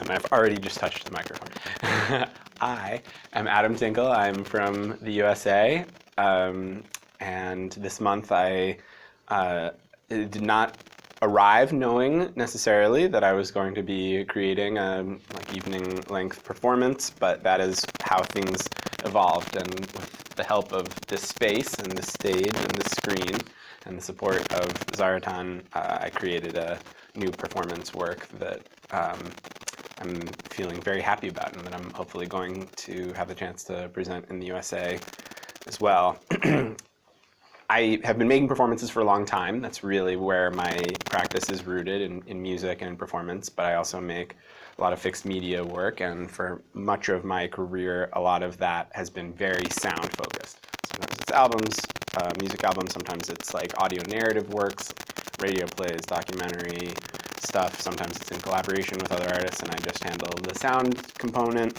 And I've already just touched the microphone. I am Adam Tinkle. I'm from the USA. And this month I did not arrive knowing necessarily that I was going to be creating a evening length performance, but that is how things evolved. And with the help of this space and this stage and this screen and the support of Zaratan, I created a new performance work that I'm feeling very happy about, and that I'm hopefully going to have the chance to present in the USA as well. I have been making performances for a long time. That's really where my practice is rooted, in music and in performance, but I also make a lot of fixed media work, and for much of my career, a lot of that has been very sound focused. Sometimes it's albums, music albums, sometimes it's like audio narrative works, radio plays, documentary stuff. Sometimes it's in collaboration with other artists and I just handle the sound component.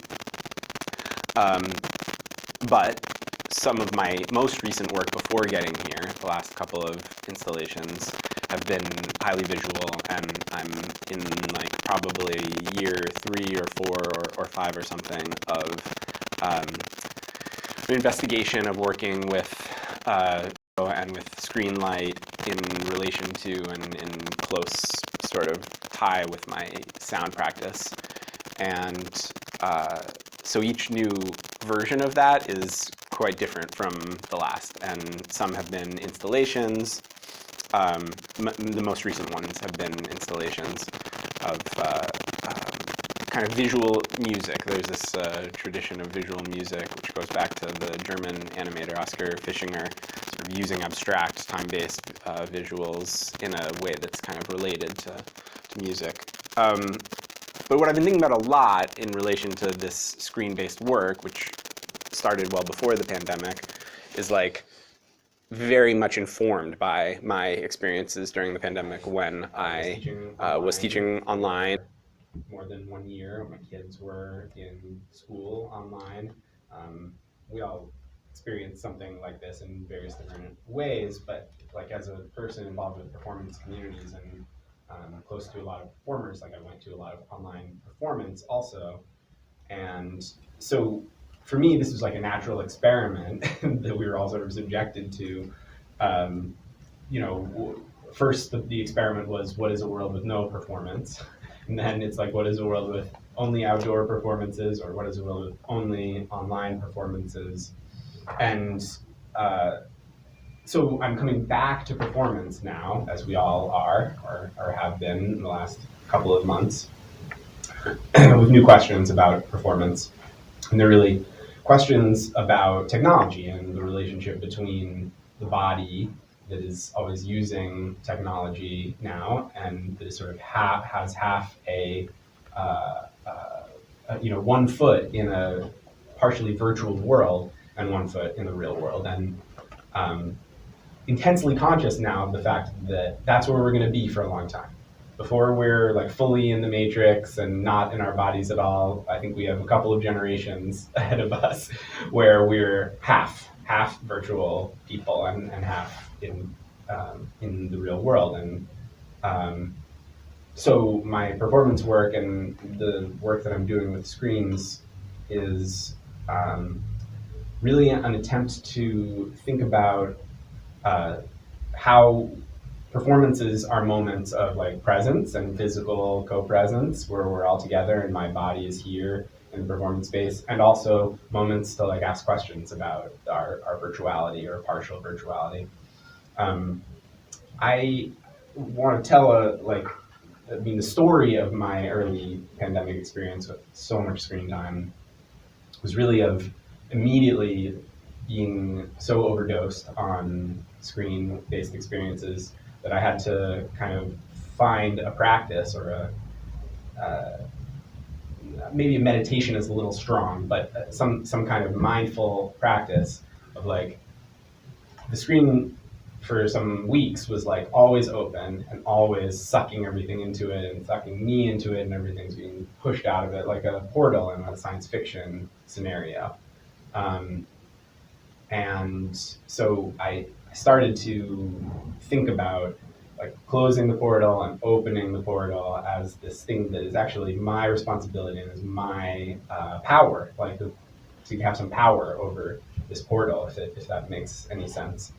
But some of my most recent work before getting here, the last couple of installations, have been highly visual, and I'm in like probably year 3 or 4 or 5 or something of an investigation of working with and with screen light in relation to and in close sort of tie with my sound practice. And so each new version of that is quite different from the last, and some have been installations. The most recent ones have been installations of kind of visual music. There's this tradition of visual music which goes back to the German animator Oskar Fischinger, sort of using abstract, time-based visuals in a way that's kind of related to music. But what I've been thinking about a lot in relation to this screen-based work, which started well before the pandemic, is like very much informed by my experiences during the pandemic when I was teaching online. More than 1 year, my kids were in school online. We all experienced something like this in various different ways, but like as a person involved with performance communities and close to a lot of performers, like I went to a lot of online performance also. And so for me, this was like a natural experiment that we were all sort of subjected to. First the experiment was, what is a world with no performance? And then it's like, what is a world with only outdoor performances, or what is a world with only online performances? And so I'm coming back to performance now, as we all are, or have been in the last couple of months, with new questions about performance. And they're really questions about technology and the relationship between the body that is always using technology now, and that is sort of has half a one foot in a partially virtual world and 1 foot in the real world, and intensely conscious now of the fact that that's where we're going to be for a long time. Before we're like fully in the matrix and not in our bodies at all, I think we have a couple of generations ahead of us where we're half virtual people and half in the real world. And so my performance work and the work that I'm doing with screens is really an attempt to think about how performances are moments of like presence and physical co-presence, where we're all together and my body is here in the performance space, and also moments to like ask questions about our virtuality or partial virtuality. I want to tell the story of my early pandemic experience with so much screen time was really of immediately being so overdosed on screen-based experiences that I had to kind of find a practice or maybe a meditation is a little strong, but some kind of mindful practice of like the screen for some weeks was like always open and always sucking everything into it and sucking me into it, and everything's being pushed out of it like a portal in a science fiction scenario. And so I started to think about like closing the portal and opening the portal as this thing that is actually my responsibility and is my power, like to have some power over this portal, if that makes any sense.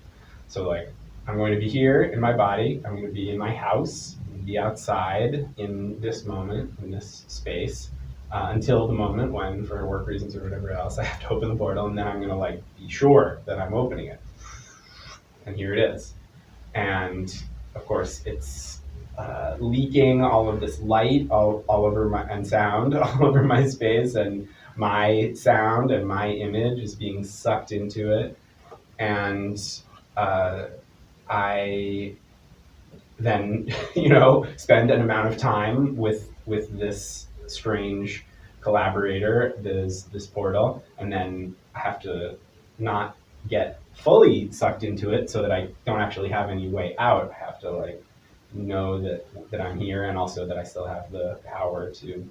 So like, I'm going to be here in my body, I'm going to be in my house, be outside in this moment, in this space, until the moment when, for work reasons or whatever else, I have to open the portal, and then I'm going to like be sure that I'm opening it. And here it is. And of course, it's leaking all of this light all over my, and sound all over my space, and my sound and my image is being sucked into it. And I then, spend an amount of time with this strange collaborator, this portal, and then I have to not get fully sucked into it so that I don't actually have any way out. I have to like know that I'm here, and also that I still have the power to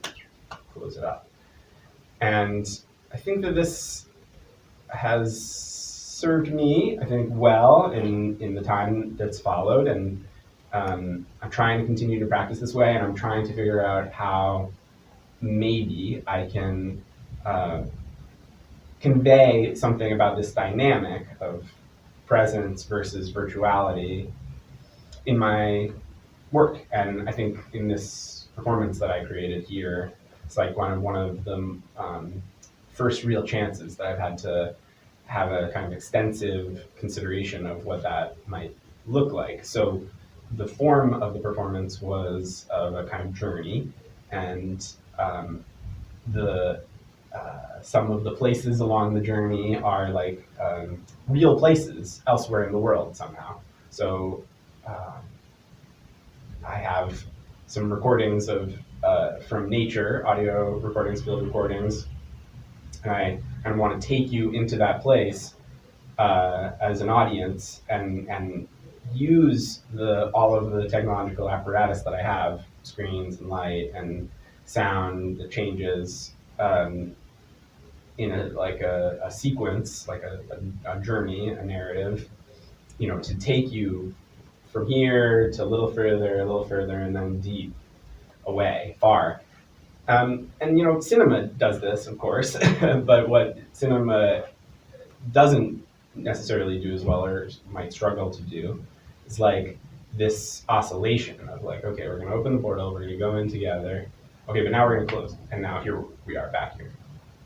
close it up. And I think that this has served me, I think, well in the time that's followed, and I'm trying to continue to practice this way, and I'm trying to figure out how maybe I can convey something about this dynamic of presence versus virtuality in my work. And I think in this performance that I created here, it's like one of the first real chances that I've had to have a kind of extensive consideration of what that might look like. So the form of the performance was of a kind of journey, and some of the places along the journey are like real places elsewhere in the world somehow. So I have some recordings of from nature, audio recordings, field recordings, and I kind of want to take you into that place as an audience and use all of the technological apparatus that I have, screens and light and sound that changes in a sequence, like a journey, a narrative, to take you from here to a little further, and then deep away, far. And cinema does this, of course, but what cinema doesn't necessarily do as well, or might struggle to do, is like this oscillation of like, okay, we're going to open the portal, we're going to go in together, okay, but now we're going to close, and now here we are back here,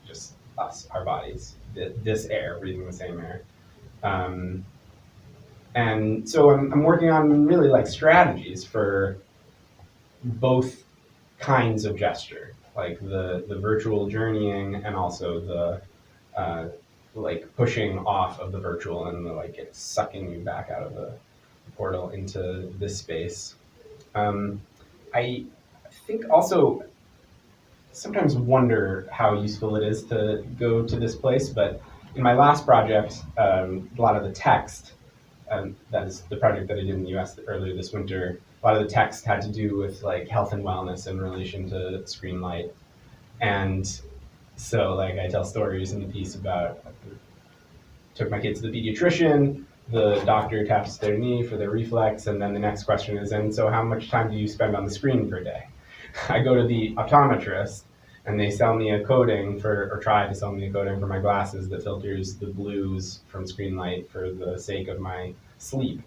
just us, our bodies, this air, breathing the same air. And so I'm working on really like strategies for both kinds of gesture, like the virtual journeying, and also the like pushing off of the virtual and the like it sucking you back out of the portal into this space. I think also sometimes wonder how useful it is to go to this place, but in my last project, a lot of the text, that is the project that I did in the US earlier this winter, a lot of the text had to do with like health and wellness in relation to screen light. And so like I tell stories in the piece about, took my kids to the pediatrician, the doctor taps their knee for their reflex, and then the next question is, and so how much time do you spend on the screen per day? I go to the optometrist, and they sell me a coating or try to sell me a coating for my glasses that filters the blues from screen light for the sake of my sleep.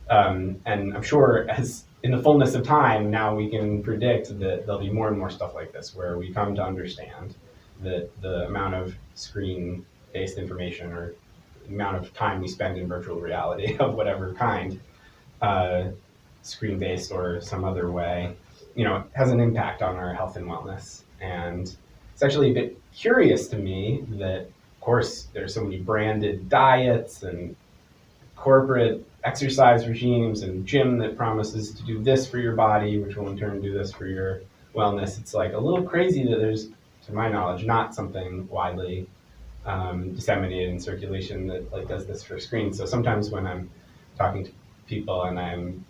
And I'm sure as in the fullness of time, now we can predict that there'll be more and more stuff like this, where we come to understand that the amount of screen-based information, or the amount of time we spend in virtual reality of whatever kind, screen-based or some other way, has an impact on our health and wellness. And it's actually a bit curious to me that, of course, there's so many branded diets and corporate exercise regimes and gym that promises to do this for your body, which will in turn do this for your wellness. It's like a little crazy that there's, to my knowledge, not something widely disseminated in circulation that like does this for screens. So sometimes when I'm talking to people and I'm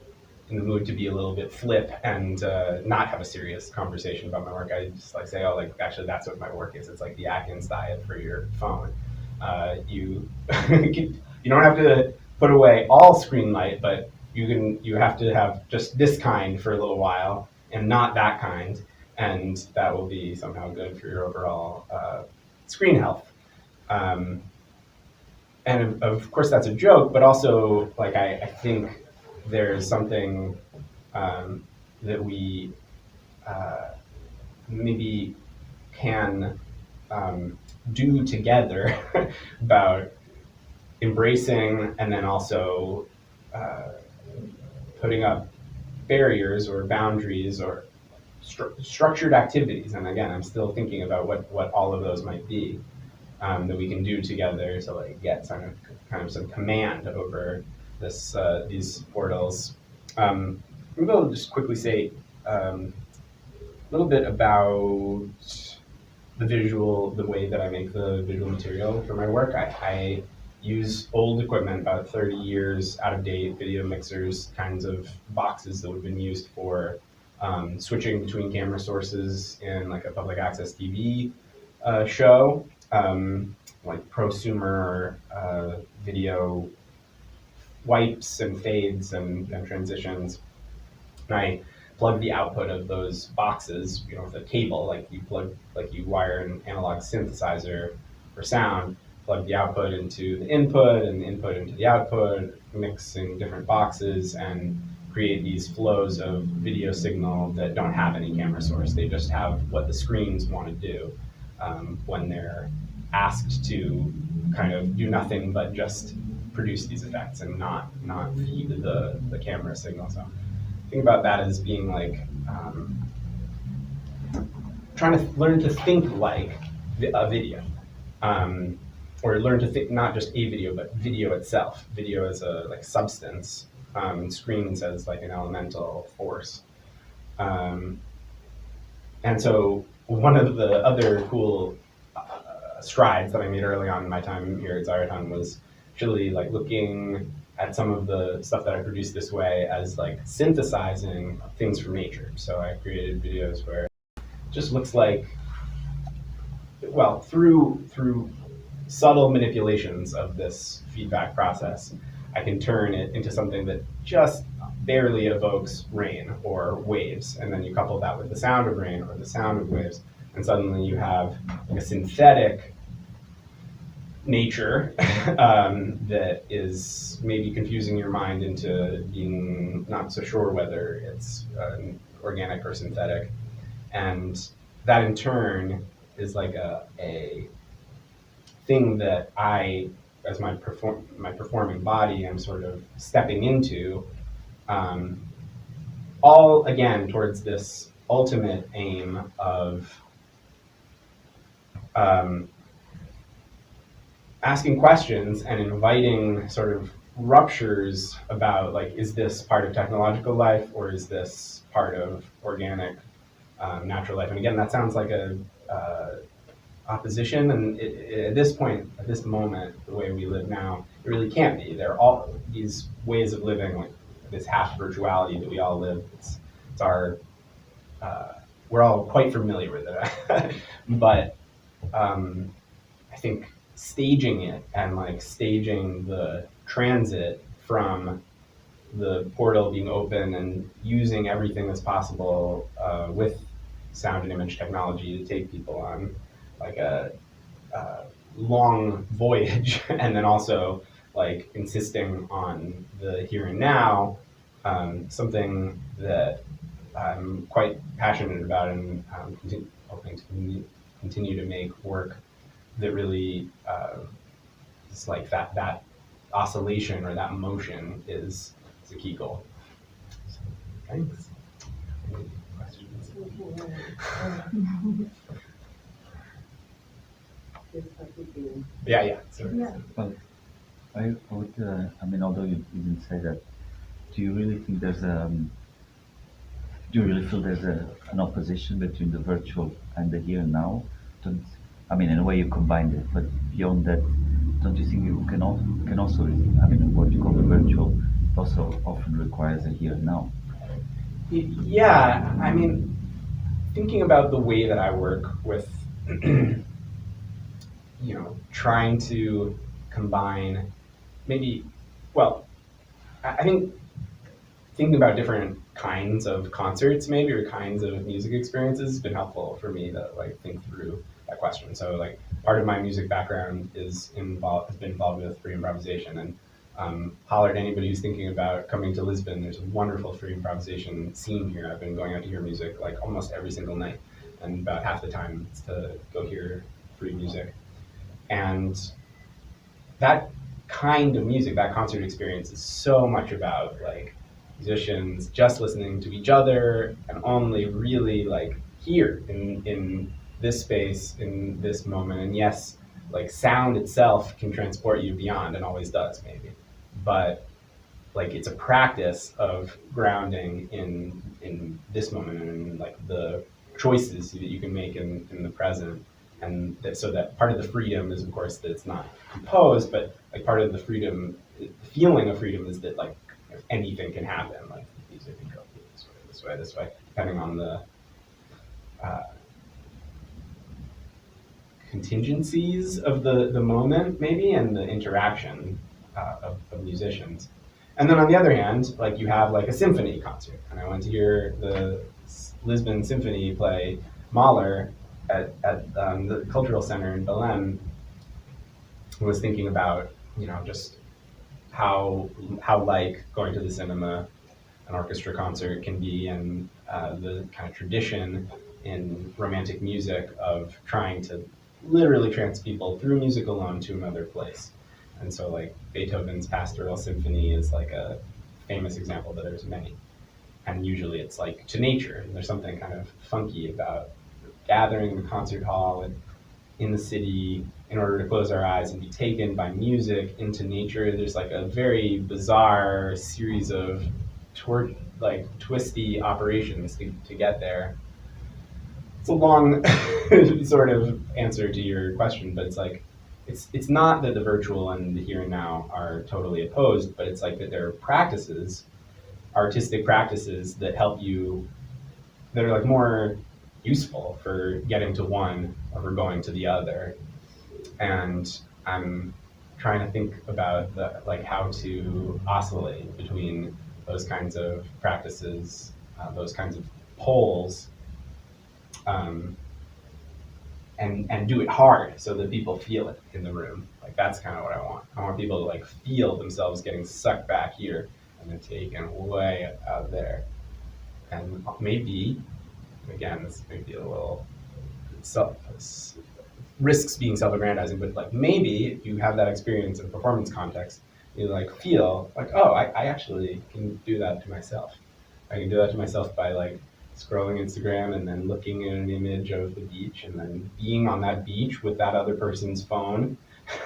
in the mood to be a little bit flip and not have a serious conversation about my work, I just like say, oh, like actually that's what my work is. It's like the Atkins diet for your phone. You you don't have to put away all screen light, but you have to have just this kind for a little while and not that kind, and that will be somehow good for your overall screen health. And of course that's a joke, but also like I think there's something that we maybe can do together about embracing and then also putting up barriers or boundaries or structured activities. And again, I'm still thinking about what all of those might be that we can do together to like get kind of some command over this these portals. Maybe I'll just quickly say a little bit about the way that I make the visual material for my work. I use old equipment, about 30 years out of date video mixers, kinds of boxes that would have been used for switching between camera sources in like a public access TV show, like prosumer video wipes and fades and transitions. And I plug the output of those boxes, with a cable, like you wire an analog synthesizer for sound, plug the output into the input and the input into the output, mixing different boxes and create these flows of video signal that don't have any camera source. They just have what the screens want to do when they're asked to kind of do nothing but just produce these effects and not feed the camera signal. So think about that as being like trying to learn to think like a video, or learn to think not just a video, but video itself. Video as a like substance, screens as like an elemental force. And so one of the other cool strides that I made early on in my time here at Zaratan was actually like looking at some of the stuff that I produced this way as like synthesizing things from nature. So I created videos where it just looks like, well, through subtle manipulations of this feedback process, I can turn it into something that just barely evokes rain or waves. And then you couple that with the sound of rain or the sound of waves, and suddenly you have like a synthetic nature that is maybe confusing your mind into being not so sure whether it's organic or synthetic. And that in turn is like a thing that I, as my performing body, am sort of stepping into, all again towards this ultimate aim of asking questions and inviting sort of ruptures about like, is this part of technological life or is this part of organic natural life? And again, that sounds like a opposition, and at this point, at this moment, the way we live now, it really can't be. There are all these ways of living, like this half virtuality that we all live. It's our we're all quite familiar with it, but I think staging it and like staging the transit from the portal being open and using everything that's possible with sound and image technology to take people on like a long voyage, and then also like insisting on the here and now, something that I'm quite passionate about, and hoping to continue to make work that really is like that oscillation or that motion is a key goal. So, thanks. Any questions? Yeah. Sorry. Yeah. Well, I would, although you didn't say that, do you really think do you really feel there's an opposition between the virtual and the here and now? In a way you combined it, but beyond that, don't you think you can also, what you call the virtual also often requires a here and now? Yeah, thinking about the way that I work with, trying to combine I think thinking about different kinds of concerts maybe, or kinds of music experiences has been helpful for me to like think through that question. So like part of my music background has been involved with free improvisation, and holler at anybody who's thinking about coming to Lisbon. There's a wonderful free improvisation scene here. I've been going out to hear music like almost every single night, and about half the time it's to go hear free music. And that kind of music, that concert experience, is so much about like musicians just listening to each other and only really like here in this space, in this moment. And yes, like sound itself can transport you beyond, and always does maybe, but like it's a practice of grounding in this moment and in like the choices that you can make in the present. And that, so that part of the freedom is of course that it's not composed, but like part of the freedom, the feeling of freedom, is that like anything can happen. Like music can go this way, this way, this way, depending on the contingencies of the moment maybe, and the interaction of musicians. And then on the other hand, like you have like a symphony concert, and I went to hear the Lisbon Symphony play Mahler at the Cultural Center in Belém. I was thinking about, you know, just how like going to the cinema, an orchestra concert can be, and the kind of tradition in romantic music of trying to literally trance people through music alone to another place. And so like Beethoven's Pastoral Symphony is like a famous example, but there's many. And usually it's like to nature, and there's something kind of funky about gathering in the concert hall and in the city in order to close our eyes and be taken by music into nature. There's like a very bizarre series of twisty operations to get there. It's a long sort of answer to your question, but it's like it's not that the virtual and the here and now are totally opposed, but it's like that there are practices, artistic practices that help you, that are like more useful for getting to one or for going to the other. And I'm trying to think about like how to oscillate between those kinds of practices, those kinds of poles, and do it hard so that people feel it in the room. Like that's kind of what I want. I want people to like feel themselves getting sucked back here and then taken way out there. And maybe, again, this may be a little risks being self-aggrandizing, but like maybe if you have that experience in a performance context, you like feel like, oh, I actually can do that to myself. I can do that to myself by like scrolling Instagram and then looking at an image of the beach and then being on that beach with that other person's phone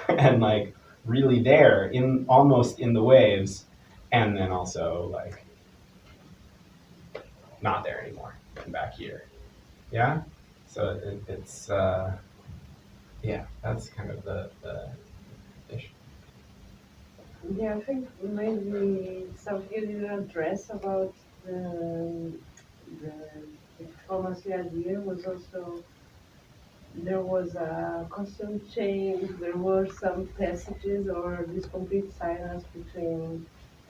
and like really there in almost in the waves, and then also like not there anymore and back here. Yeah. So it's yeah, that's kind of the issue. Yeah, I think maybe something you didn't address about the performance idea was also there was a costume change, there were some passages or this complete silence between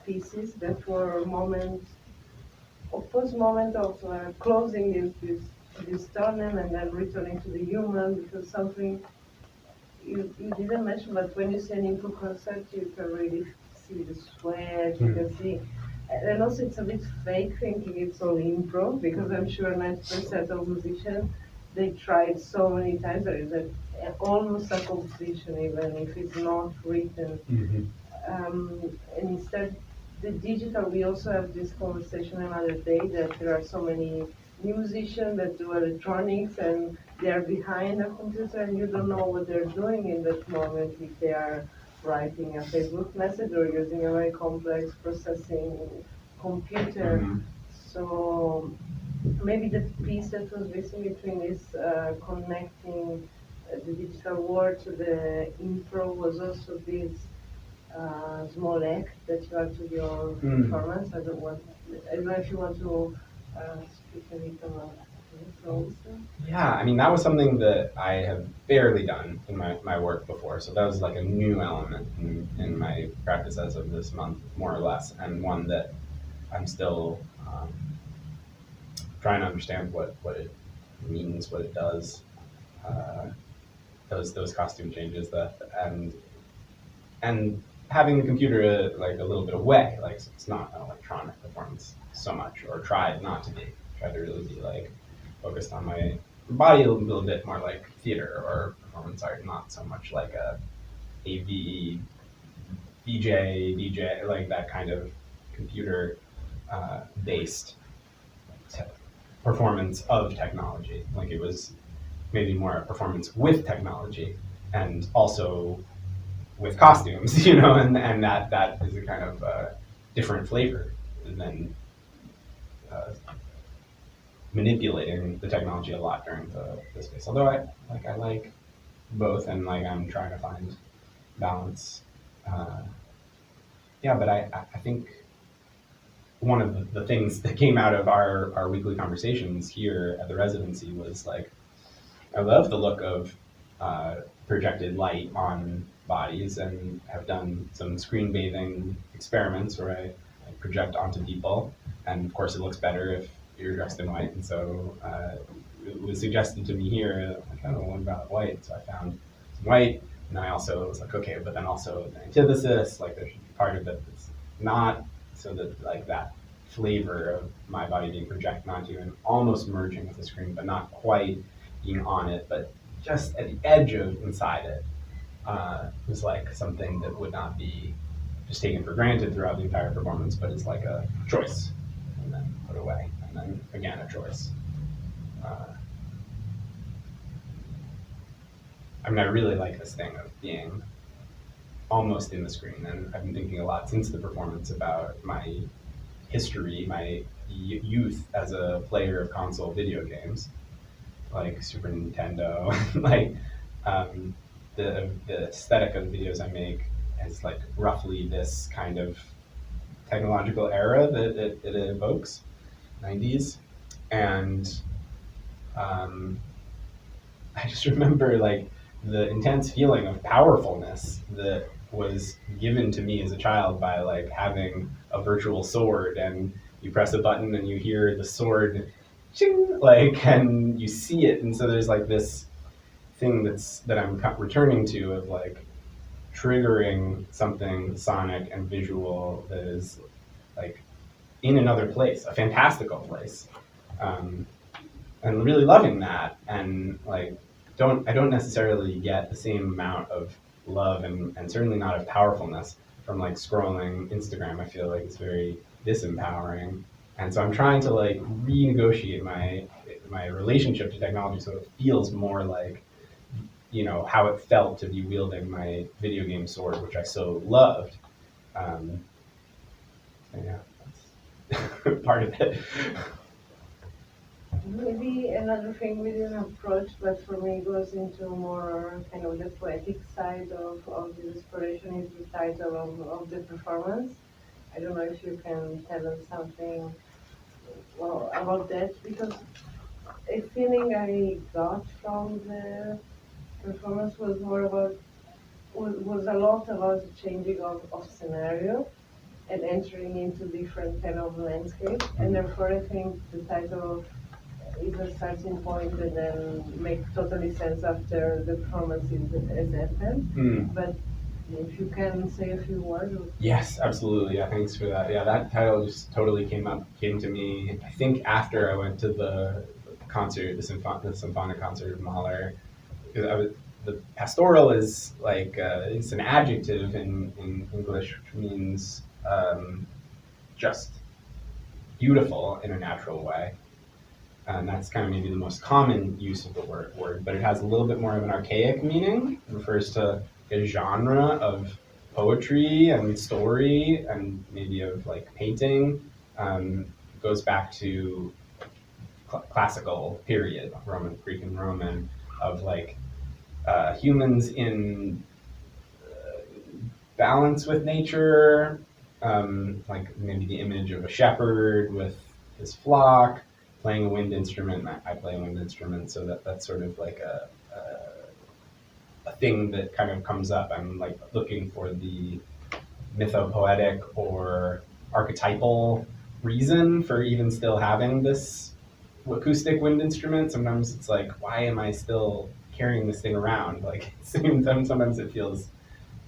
pieces that were moments, of course, moment of closing this tunnel and then returning to the human, because something you didn't mention, but when you see an improv concert, you can really see the sweat, you can see, and also it's a bit fake thinking it's all improv, because I'm sure 90% of musicians, they tried so many times, there is almost a composition, even if it's not written. And instead, the digital, we also have this conversation another day that there are so many musicians that do electronics and they are behind a computer and you don't know what they're doing in that moment, if they are writing a Facebook message or using a very complex processing computer. So maybe the piece that was missing between is connecting the digital world to the improv was also this small act that you add to your performance. I don't know if you want to speak a bit about this also. Yeah, I mean, that was something that I have barely done in my work before. So that was like a new element in my practice as of this month, more or less, and one that I'm still trying to understand what it means, what it does. Those costume changes and having the computer like a little bit away, like it's not an electronic performance so much, or tried not to be. Tried to really be like focused on my body a little bit more like theater or performance art, not so much like a AV, DJ, like that kind of computer based performance of technology. Like it was maybe more a performance with technology and also with costumes, and that is a kind of different flavor than uh, manipulating the technology a lot during the space. Although I like both, and like I'm trying to find balance. Uh, yeah, but I think one of the things that came out of our weekly conversations here at the residency was like, I love the look of projected light on bodies, and have done some screen bathing experiments where I project onto people, and of course it looks better if you're dressed in white. And so it was suggested to me here, like, I don't know, what about white? So I found some white, and I also was like, okay, but then also the antithesis, like there should be part of it that's not, so that like that flavor of my body being projected onto and almost merging with the screen, but not quite being on it, but just at the edge of inside it, was like something that would not be just taken for granted throughout the entire performance, but is like a choice, and then put away, and then again a choice. I mean, I really like this thing of being almost in the screen, and I've been thinking a lot since the performance about my history, my youth as a player of console video games, like Super Nintendo, like the aesthetic of the videos I make is like roughly this kind of technological era that it evokes, 90s, and I just remember like the intense feeling of powerfulness that was given to me as a child by like having a virtual sword, and you press a button and you hear the sword ching, like, and you see it, and so there's like this thing that I'm returning to of like triggering something sonic and visual that is like in another place, a fantastical place, and really loving that, and like I don't necessarily get the same amount of love and certainly not of powerfulness from like scrolling Instagram. I feel like it's very disempowering, and so I'm trying to like renegotiate my relationship to technology so it feels more like how it felt to be wielding my video game sword, which I so loved. And yeah, that's part of it. Maybe another thing we didn't approach, but for me goes into more kind of the poetic side of the inspiration, is the title of the performance. I don't know if you can tell us something well about that, because a feeling I got from the performance was more about was a lot about the changing of scenario and entering into different kind of landscape, and therefore I think the title is a starting point and then make totally sense after the performance is happened. But if you can say a few words. Yes, absolutely. Yeah, thanks for that. Yeah, that title just totally came to me, I think, after I went to the concert, the symphonic concert of Mahler. Because the pastoral is like it's an adjective in English, which means just beautiful in a natural way. And that's kind of maybe the most common use of the word, but it has a little bit more of an archaic meaning. It refers to a genre of poetry and story and maybe of like painting. It goes back to classical period, Greek and Roman, of like humans in balance with nature, like maybe the image of a shepherd with his flock, playing a wind instrument. I play a wind instrument, so that's sort of like a thing that kind of comes up. I'm like looking for the mythopoetic or archetypal reason for even still having this acoustic wind instrument. Sometimes it's like, why am I still carrying this thing around? Like, sometimes it feels,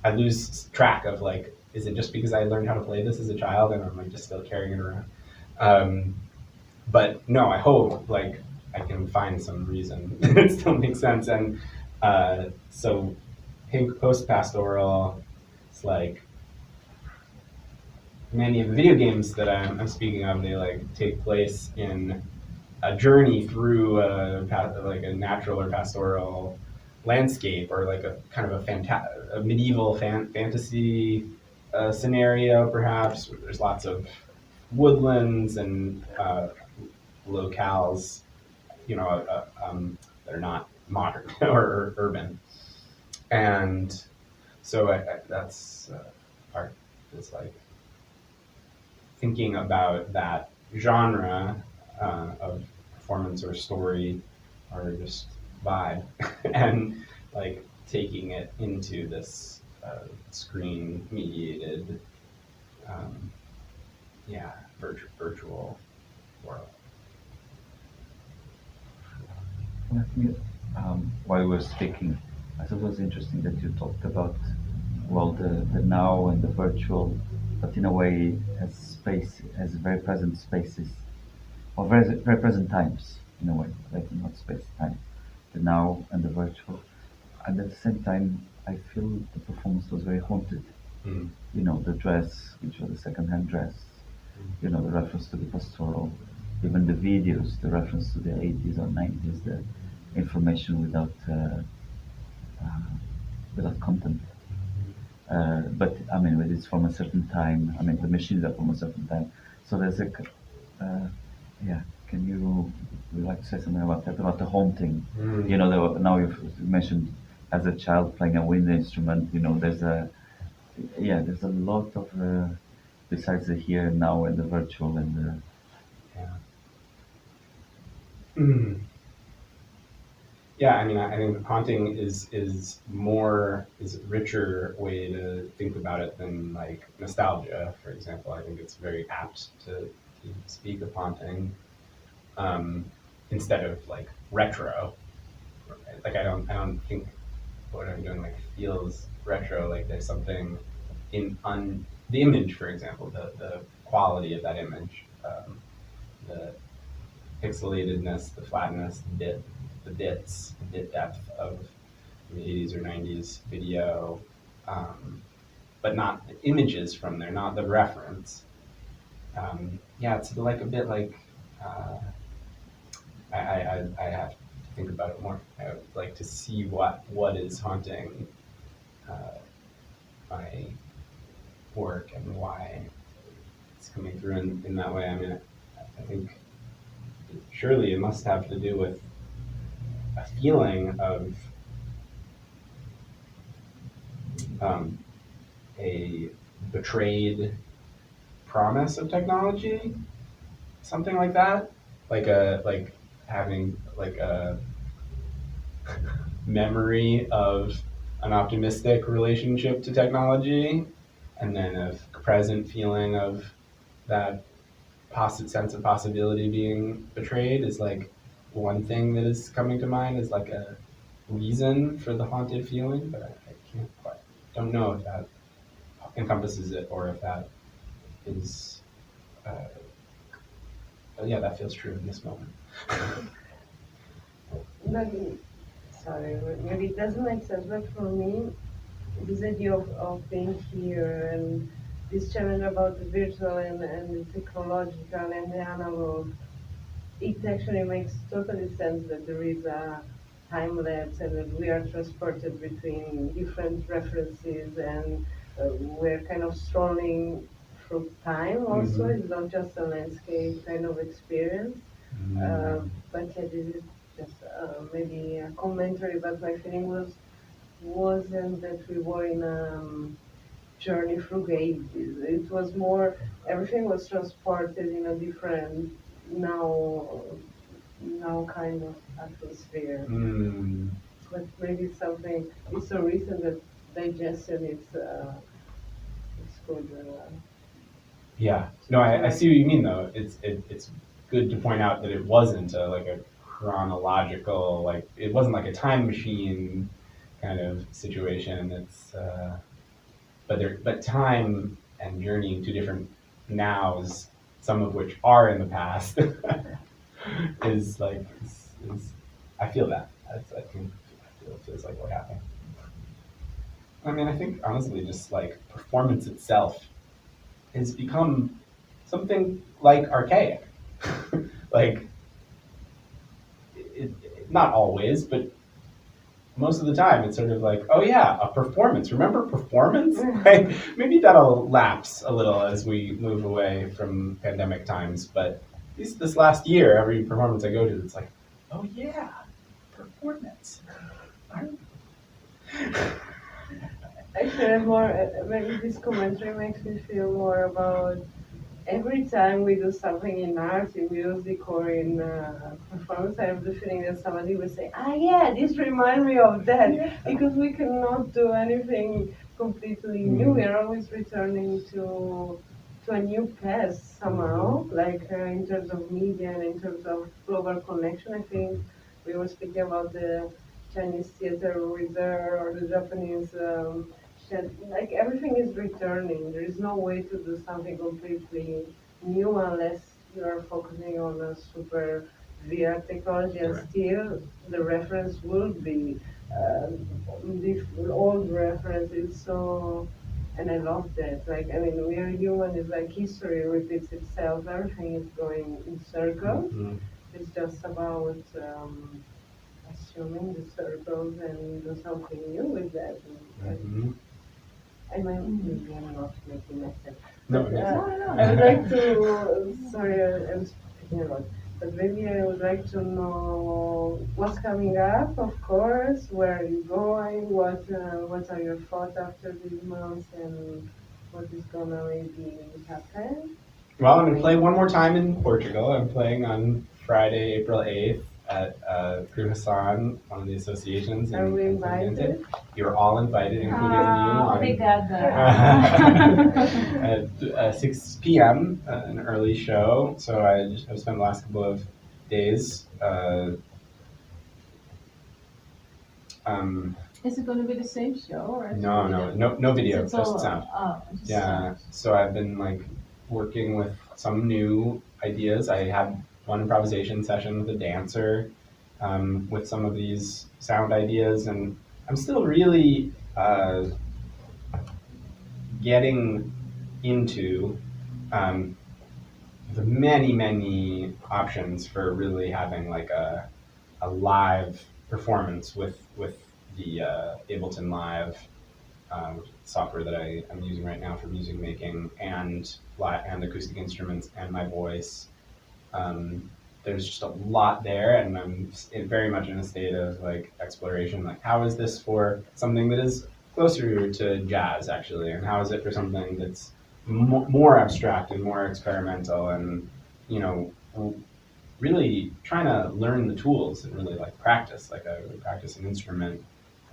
I lose track of like, is it just because I learned how to play this as a child and I'm like just still carrying it around? But no, I hope like I can find some reason it still makes sense. And so post-pastoral, it's like many of the video games that I'm speaking of, they like take place in a journey through like a natural or pastoral landscape, or like a kind of a medieval fantasy scenario, perhaps, where there's lots of woodlands and locales, that are not modern or urban. And so that's part. It's like thinking about that genre of performance or story or just vibe, and like taking it into this screen mediated, virtual world. I think while we were speaking, I thought it was interesting that you talked about, well, the now and the virtual, but in a way as space, as very present spaces, or very present times, in a way, like not space time, the now and the virtual. And at the same time, I feel the performance was very haunted. Mm. You know, the dress, which was a second-hand dress, you know, the reference to the pastoral, even the videos, the reference to the 80s or 90s, the information without content. But I mean, it's from a certain time. I mean, the machines are from a certain time. So there's yeah. Can you would you like to say something about that, about the haunting? Mm. You know, now you've mentioned as a child playing a wind instrument. You know, there's a lot of besides the here and now and the virtual and the. Yeah. Mm. Yeah, I mean, I think haunting is a richer way to think about it than like nostalgia, for example. I think it's very apt to speak of haunting, instead of like retro. Right? Like I don't think what I'm doing like feels retro. Like there's something on the image, for example, the quality of that image, the pixelatedness, the flatness, the bit depth of the 80s or 90s video, but not the images from there, not the reference. It's like a bit like I have to think about it more. I would like to see what is haunting my work and why it's coming through in that way. I mean, I think surely it must have to do with a feeling of a betrayed promise of technology, something like that, like having like a memory of an optimistic relationship to technology, and then a present feeling of that sense of possibility being betrayed is like one thing that is coming to mind as like a reason for the haunted feeling, but I can't quite, don't know if that encompasses it or if that is, yeah, that feels true in this moment. Maybe, sorry, maybe it doesn't make sense, but for me, this idea of being here and this challenge about the virtual and the technological and the analog, it actually makes totally sense that there is a time lapse and that we are transported between different references, and we're kind of strolling through time also. Mhm. It's not just a landscape kind of experience. But yeah, this is just maybe a commentary, but my feeling wasn't that we were in a journey through ages. It was more, everything was transported in a different now kind of atmosphere. Mm. But maybe something it's so recent that digestion is good. Yeah. No, I see what you mean though. It's good to point out that it wasn't like a chronological, like it wasn't like a time machine kind of situation. It's but time and journeying to different nows, some of which are in the past, is like is I feel that. I think it feels like what happened. I mean, I think honestly, just like performance itself has become something like archaic. Like, not always, but most of the time, it's sort of like, oh yeah, a performance. Remember performance? Like, maybe that'll lapse a little as we move away from pandemic times. But at least this last year, every performance I go to, it's like, oh yeah, performance. Actually, maybe this commentary makes me feel more about every time we do something in art, in music, or in performance, I have the feeling that somebody will say, ah, yeah, this reminds me of that, because we cannot do anything completely new. We are always returning to a new past somehow, like in terms of media and in terms of global connection. I think we were speaking about the Chinese theater wizard or the Japanese like everything is returning. There is no way to do something completely new unless you are focusing on a super VR technology, and Right. still the reference will be the old references. So, and I love that. Like, I mean, we are human. It's like history repeats itself. Everything is going in circles. Mhm. It's just about assuming the circles and do something new with that. And Mhm. maybe I'm not making myself. No, But it makes I would like to, sorry, I'm speaking a lot, but maybe I would like to know what's coming up, of course, where are you going, what are your thoughts after these months, and what is gonna maybe happen? Well, I'm going to play one more time in Portugal. I'm playing on Friday, April 8th at Cruhasan, one of the associations Are we in San Vicente. invited? You're all invited, including you. Obrigada. At 6 p.m., an early show. So I've spent the last couple of days. Is it going to be the same show or? No video, It's just all, sound. just Yeah, sound. so I've been like working with some new ideas. I had one improvisation session with a dancer with some of these sound ideas, and I'm still really getting into the many options for really having like a live performance with the Ableton Live software that I'm using right now for music making and acoustic instruments and my voice. There's just a lot there, and I'm very much in a state of like exploration. Like, how is this for something that is closer to jazz, actually, and how is it for something that's more abstract and more experimental, and you know, really trying to learn the tools and really like practice, like I would practice an instrument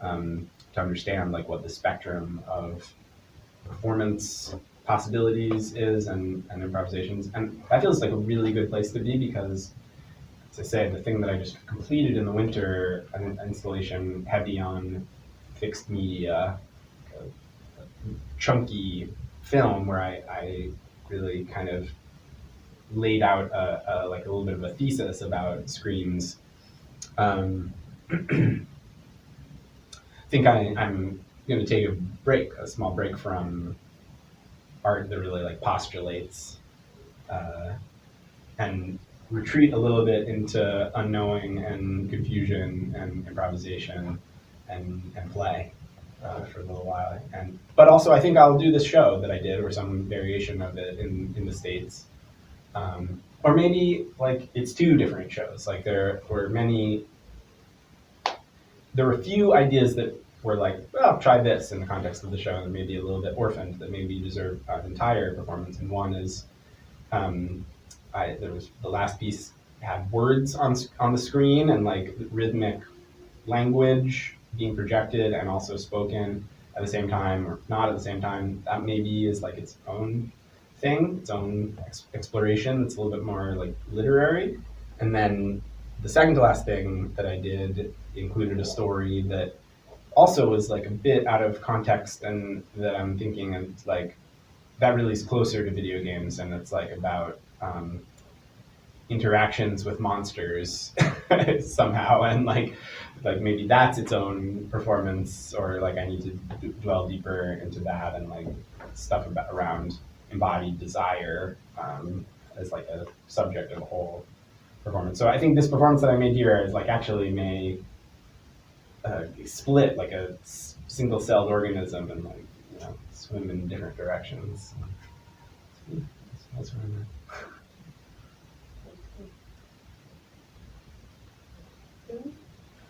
to understand like what the spectrum of performance possibilities is and improvisations. And that feels like a really good place to be because, as I say, the thing that I just completed in the winter, an installation heavy on fixed media, a chunky film where I really kind of laid out like a little bit of a thesis about screens. I think I'm going to take a small break from art that really like postulates and retreat a little bit into unknowing and confusion and improvisation and play for a little while. But also I think I'll do this show that I did or some variation of it in the States. Or maybe like it's two different shows. Like there were a few ideas that were like, well, try this in the context of the show, and maybe a little bit orphaned that maybe deserve an entire performance. And one is, there was the last piece had words on the screen and like rhythmic language being projected and also spoken at the same time or not at the same time. That maybe is like its own thing, its own exploration. It's a little bit more like literary. And then the second to last thing that I did included a story that also was like a bit out of context, and that I'm thinking of like that really is closer to video games, and it's like about interactions with monsters somehow, and like maybe that's its own performance, or like I need to dwell deeper into that, and like stuff about around embodied desire as like a subject of a whole performance. So I think this performance that I made here is like actually may split like a single-celled organism and like swim in different directions. That's where I'm at.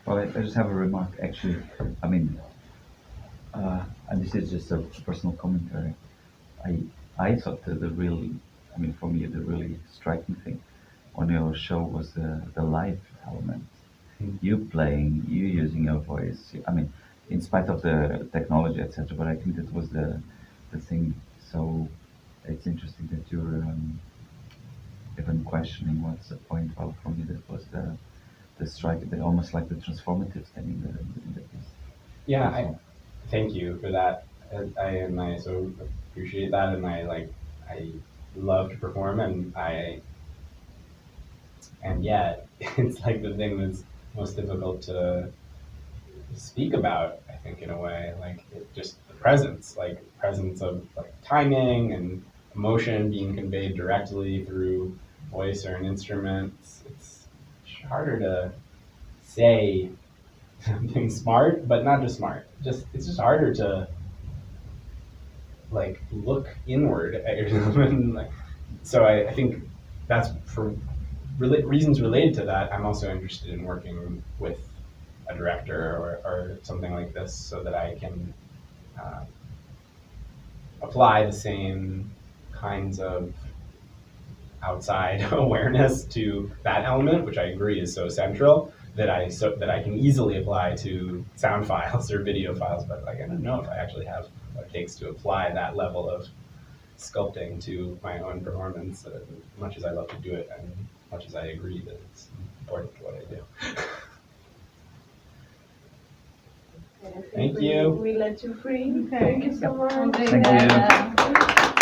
Well, I just have a remark, actually. I mean, and this is just a personal commentary. I thought that for me, the really striking thing on your show was the live element. You playing, you using your voice. I mean, in spite of the technology, etc. But I think that was the thing. So it's interesting that you're even questioning what's the point. Well, for me, that was the strike, almost like the transformative thing in the piece. Yeah, I thank you for that. I so appreciate that, and I love to perform, and yet it's like the thing that's most difficult to speak about. I think in a way, like just the presence of like timing and emotion being conveyed directly through voice or an instrument. It's harder to say something smart, but not just smart. It's just harder to like look inward at yourself. And, like, so I think that's for reasons related to that. I'm also interested in working with a director or something like this, so that I can apply the same kinds of outside awareness to that element, which I agree is so central, that I can easily apply to sound files or video files. But like I don't know if I actually have what it takes to apply that level of sculpting to my own performance, as much as I love to do it, and as much as I agree that it's important to what I do. I think Thank you. We let you free. Okay. Thank you so much. Obrigada. Thank you.